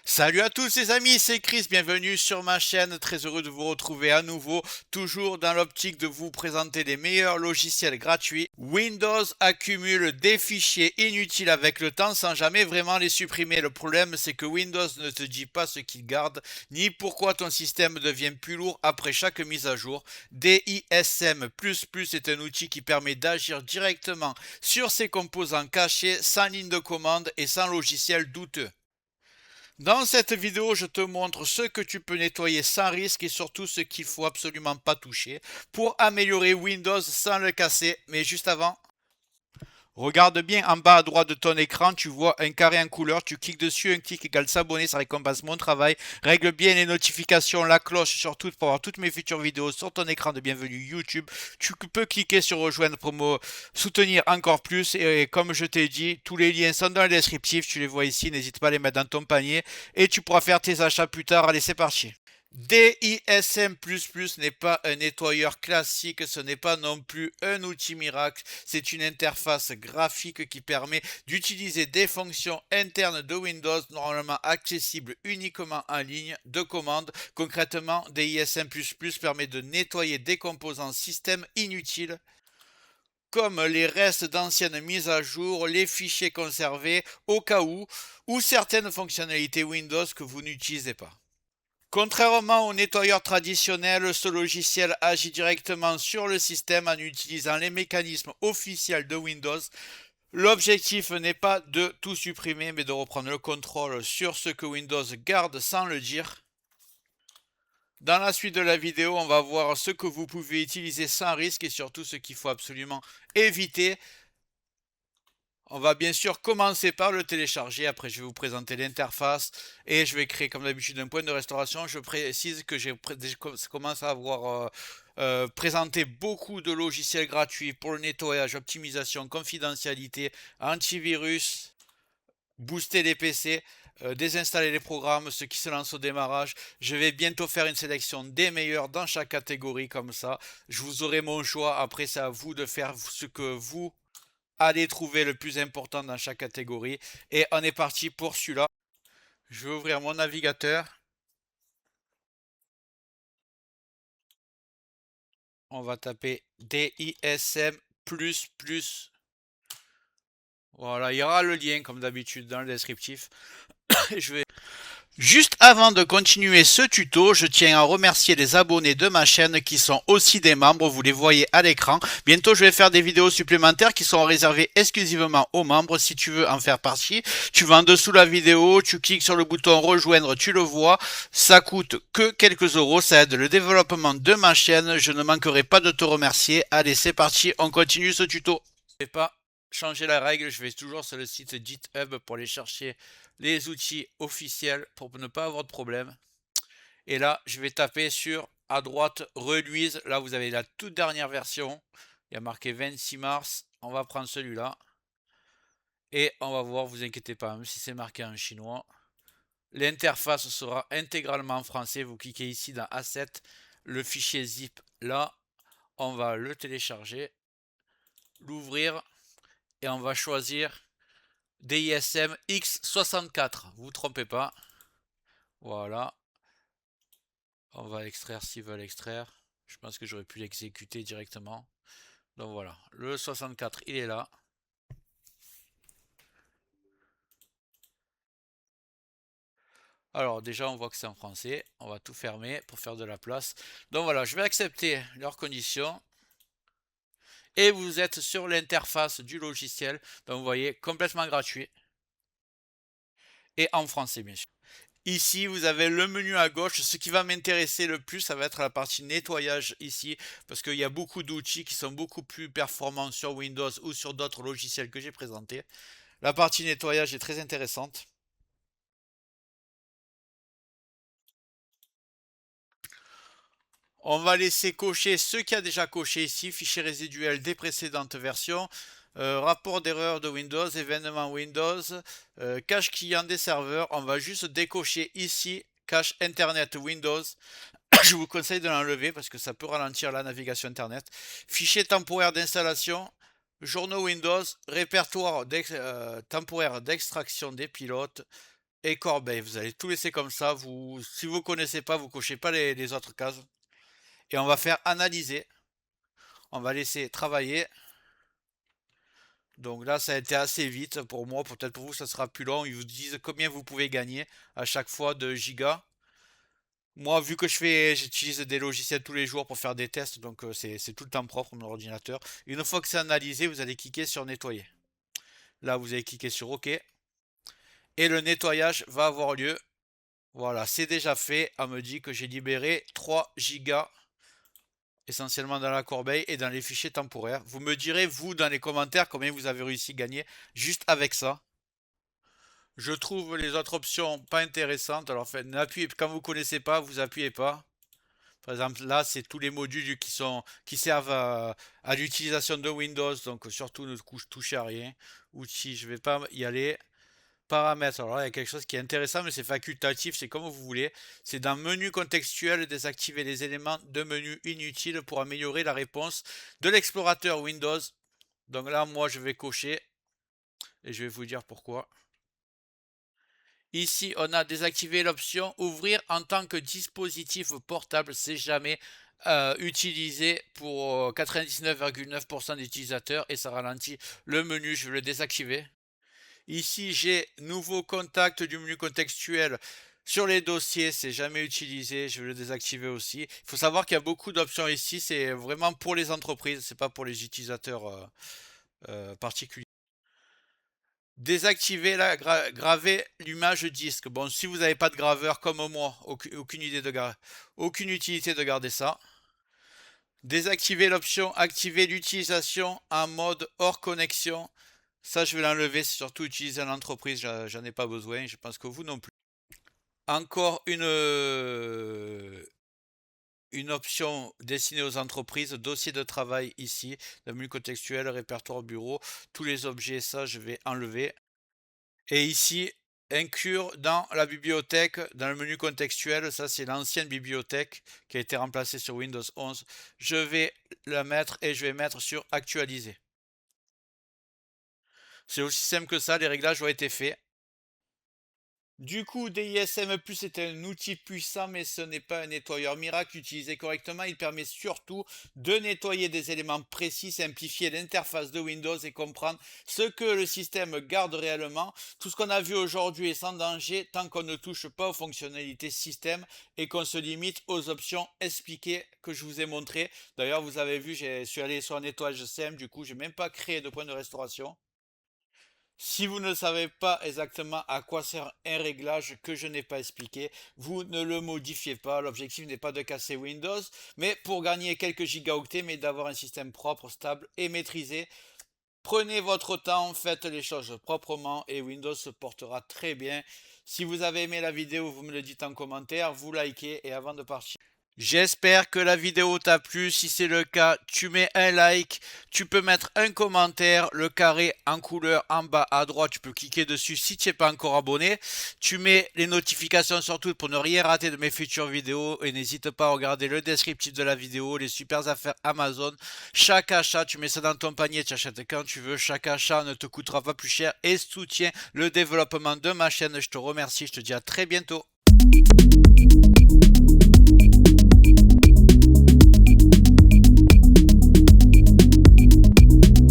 Salut à tous les amis, c'est Chris, bienvenue sur ma chaîne, très heureux de vous retrouver à nouveau, toujours dans l'optique de vous présenter les meilleurs logiciels gratuits. Windows accumule des fichiers inutiles avec le temps sans jamais vraiment les supprimer. Le problème c'est que Windows ne te dit pas ce qu'il garde, ni pourquoi ton système devient plus lourd après chaque mise à jour. DISM++ est un outil qui permet d'agir directement sur ses composants cachés, sans ligne de commande et sans logiciel douteux. Dans cette vidéo, je te montre ce que tu peux nettoyer sans risque et surtout ce qu'il faut absolument pas toucher pour améliorer Windows sans le casser. Mais juste avant, regarde bien en bas à droite de ton écran, tu vois un carré en couleur, tu cliques dessus, un clic égale s'abonner, ça récompense mon travail. Règle bien les notifications, la cloche surtout pour avoir toutes mes futures vidéos sur ton écran de bienvenue YouTube. Tu peux cliquer sur rejoindre pour me soutenir encore plus et comme je t'ai dit, tous les liens sont dans le descriptif, tu les vois ici, n'hésite pas à les mettre dans ton panier et tu pourras faire tes achats plus tard. Allez, c'est parti. DISM++ n'est pas un nettoyeur classique, ce n'est pas non plus un outil miracle, c'est une interface graphique qui permet d'utiliser des fonctions internes de Windows normalement accessibles uniquement en ligne de commande. Concrètement, DISM++ permet de nettoyer des composants système inutiles comme les restes d'anciennes mises à jour, les fichiers conservés au cas où, ou certaines fonctionnalités Windows que vous n'utilisez pas. Contrairement au nettoyeur traditionnel, ce logiciel agit directement sur le système en utilisant les mécanismes officiels de Windows. L'objectif n'est pas de tout supprimer, mais de reprendre le contrôle sur ce que Windows garde sans le dire. Dans la suite de la vidéo, on va voir ce que vous pouvez utiliser sans risque et surtout ce qu'il faut absolument éviter. On va bien sûr commencer par le télécharger, après je vais vous présenter l'interface et je vais créer comme d'habitude un point de restauration. Je précise que j'ai commencé à avoir présenté beaucoup de logiciels gratuits pour le nettoyage, optimisation, confidentialité, antivirus, booster les PC, désinstaller les programmes, ceux qui se lancent au démarrage. Je vais bientôt faire une sélection des meilleurs dans chaque catégorie comme ça. Je vous aurai mon choix, après c'est à vous de faire ce que vous allez trouver le plus important dans chaque catégorie. Et on est parti pour celui-là. Je vais ouvrir mon navigateur. On va taper DISM++. Voilà, il y aura le lien comme d'habitude dans le descriptif. Je vais Juste avant de continuer ce tuto, je tiens à remercier les abonnés de ma chaîne qui sont aussi des membres, vous les voyez à l'écran. Bientôt je vais faire des vidéos supplémentaires qui sont réservées exclusivement aux membres. Si tu veux en faire partie, tu vas en dessous de la vidéo, tu cliques sur le bouton rejoindre, tu le vois. Ça coûte que quelques euros, ça aide le développement de ma chaîne. Je ne manquerai pas de te remercier. Allez, c'est parti, on continue ce tuto. Je ne vais pas changer la règle, je vais toujours sur le site GitHub pour aller chercher les outils officiels pour ne pas avoir de problème. Et là, je vais taper sur à droite Reluise. Là, vous avez la toute dernière version. Il y a marqué 26 mars. On va prendre celui-là. Et on va voir, vous inquiétez pas, même si c'est marqué en chinois. L'interface sera intégralement en français. Vous cliquez ici dans Asset. Le fichier zip là. On va le télécharger. L'ouvrir. Et on va choisir DISM X64. Vous ne trompez pas. Voilà. On va extraire s'ils veulent extraire. Je pense que j'aurais pu l'exécuter directement. Donc voilà. Le 64, il est là. Alors déjà, on voit que c'est en français. On va tout fermer pour faire de la place. Donc voilà, je vais accepter leurs conditions. Et vous êtes sur l'interface du logiciel. Donc vous voyez, complètement gratuit. Et en français, bien sûr. Ici, vous avez le menu à gauche. Ce qui va m'intéresser le plus, ça va être la partie nettoyage ici, parce qu'il y a beaucoup d'outils qui sont beaucoup plus performants sur Windows ou sur d'autres logiciels que j'ai présentés. La partie nettoyage est très intéressante. On va laisser cocher ce qu'il y a déjà coché ici, fichier résiduel des précédentes versions, rapport d'erreur de Windows, événement Windows, cache client des serveurs. On va juste décocher ici, cache Internet Windows. Je vous conseille de l'enlever parce que ça peut ralentir la navigation internet. Fichier temporaire d'installation, journaux Windows, répertoire temporaire d'extraction des pilotes et corbeille. Vous allez tout laisser comme ça. Si vous ne connaissez pas, vous cochez pas les autres cases. Et on va faire analyser. On va laisser travailler. Donc là, ça a été assez vite pour moi. Peut-être pour vous, ça sera plus long. Ils vous disent combien vous pouvez gagner à chaque fois de gigas. Moi, vu que j'utilise des logiciels tous les jours pour faire des tests, donc c'est tout le temps propre mon ordinateur. Une fois que c'est analysé, vous allez cliquer sur nettoyer. Là, vous allez cliquer sur OK. Et le nettoyage va avoir lieu. Voilà, c'est déjà fait. On me dit que j'ai libéré 3 gigas essentiellement dans la corbeille et dans les fichiers temporaires. Vous me direz, vous, dans les commentaires, combien vous avez réussi à gagner juste avec ça. Je trouve les autres options pas intéressantes. Alors, quand vous ne connaissez pas, vous appuyez pas. Par exemple, là, c'est tous les modules qui servent à l'utilisation de Windows. Donc, surtout, ne touchez à rien. Outils, je ne vais pas y aller. Paramètres. Alors là, il y a quelque chose qui est intéressant, mais c'est facultatif. C'est comme vous voulez. C'est dans menu contextuel, désactiver les éléments de menu inutiles pour améliorer la réponse de l'explorateur Windows. Donc là, moi, je vais cocher. Et je vais vous dire pourquoi. Ici, on a désactivé l'option ouvrir en tant que dispositif portable. C'est jamais utilisé pour 99,9% d'utilisateurs et ça ralentit le menu. Je vais le désactiver. Ici, j'ai nouveau contact du menu contextuel. Sur les dossiers, c'est jamais utilisé. Je vais le désactiver aussi. Il faut savoir qu'il y a beaucoup d'options ici. C'est vraiment pour les entreprises. C'est pas pour les utilisateurs particuliers. Désactiver graver l'image disque. Bon, si vous n'avez pas de graveur comme moi, aucune utilité de garder ça. Désactiver l'option activer l'utilisation en mode hors connexion. Ça, je vais l'enlever. C'est surtout utilisé en entreprise. J'en ai pas besoin. Je pense que vous non plus. Encore une option destinée aux entreprises, dossier de travail ici, le menu contextuel, répertoire bureau, tous les objets, ça je vais enlever. Et ici, inclure dans la bibliothèque, dans le menu contextuel, ça c'est l'ancienne bibliothèque qui a été remplacée sur Windows 11. Je vais la mettre et je vais mettre sur actualiser. C'est aussi simple que ça, les réglages ont été faits. Du coup, DISM+ est un outil puissant, mais ce n'est pas un nettoyeur miracle. Utilisé correctement, il permet surtout de nettoyer des éléments précis, simplifier l'interface de Windows et comprendre ce que le système garde réellement. Tout ce qu'on a vu aujourd'hui est sans danger tant qu'on ne touche pas aux fonctionnalités système et qu'on se limite aux options expliquées que je vous ai montrées. D'ailleurs, vous avez vu, je suis allé sur un nettoyage simple, du coup, je n'ai même pas créé de point de restauration. Si vous ne savez pas exactement à quoi sert un réglage que je n'ai pas expliqué, vous ne le modifiez pas. L'objectif n'est pas de casser Windows, mais pour gagner quelques gigaoctets, mais d'avoir un système propre, stable et maîtrisé. Prenez votre temps, faites les choses proprement et Windows se portera très bien. Si vous avez aimé la vidéo, vous me le dites en commentaire, vous likez et avant de partir. J'espère que la vidéo t'a plu. Si c'est le cas, tu mets un like. Tu peux mettre un commentaire. Le carré en couleur en bas à droite, tu peux cliquer dessus si tu n'es pas encore abonné. Tu mets les notifications surtout pour ne rien rater de mes futures vidéos. Et n'hésite pas à regarder le descriptif de la vidéo, les super affaires Amazon. Chaque achat, tu mets ça dans ton panier, tu achètes quand tu veux. Chaque achat ne te coûtera pas plus cher et soutient le développement de ma chaîne. Je te remercie. Je te dis à très bientôt.